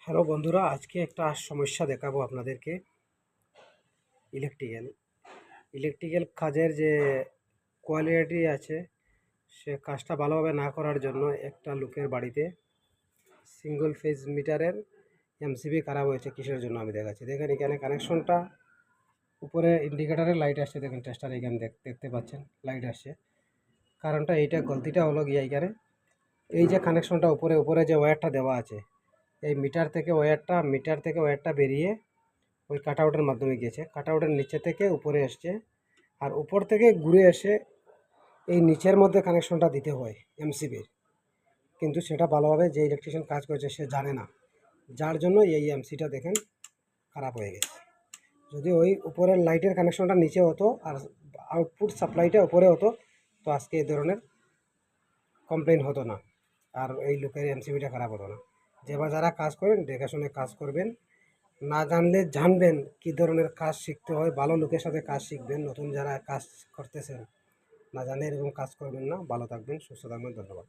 Hello বন্ধুরা, আজকে একটা সমস্যা দেখাবো আপনাদেরকে। ইলেকট্রিক্যাল ইলেকট্রিক্যাল কাজের যে কোয়ালিটি আছে, সে কাজটা ভালোভাবে না করার জন্য একটা লোকের বাড়িতে সিঙ্গল ফেজ মিটারের এমসিবি খারাপ হয়েছে। কিসের জন্য আমি দেখাচ্ছি। দেখেন, এখানে কানেকশনটা উপরে ইন্ডিকেটারের লাইট আসছে। দেখেন, টেস্টার এখানে দেখতে পাচ্ছেন লাইট আসছে। কারণটা এইটা, গলতিটা হলো গিয়ে এইখানে এই যে কানেকশনটা উপরে উপরে যে ওয়্যারটা দেওয়া আছে, এই মিটার থেকে ওয়্যারটা বেরিয়ে ওই কাট আউটের মাধ্যমে গিয়েছে। কাট আউটের নিচে থেকে উপরে এসছে, আর উপর থেকে ঘুরে এসে এই নিচের মধ্যে কানেকশনটা দিতে হয় এমসিবির। কিন্তু সেটা ভালোভাবে যে ইলেকট্রিশিয়ান কাজ করেছে সে জানে না, যার জন্য এই এমসিটা দেখেন খারাপ হয়ে গেছে। যদি ওই উপরের লাইটের কানেকশনটা নিচে হতো আর আউটপুট সাপ্লাইটা উপরে হতো, তো আজকে এই ধরনের কমপ্লেন হতো না, আর এই লোকের এমসিবিটা খারাপ হতো না। যারা কাজ করেন দেখে শুনে কাজ করবেন। না জানলে জানবেন কী ধরনের কাজ শিখতে হয়, ভালো লোকের সাথে কাজ শিখবেন। নতুন যারা কাজ করতেছেন, না জানলে এরকম কাজ করবেন না। ভালো থাকবেন, সুস্থ থাকবেন। ধন্যবাদ।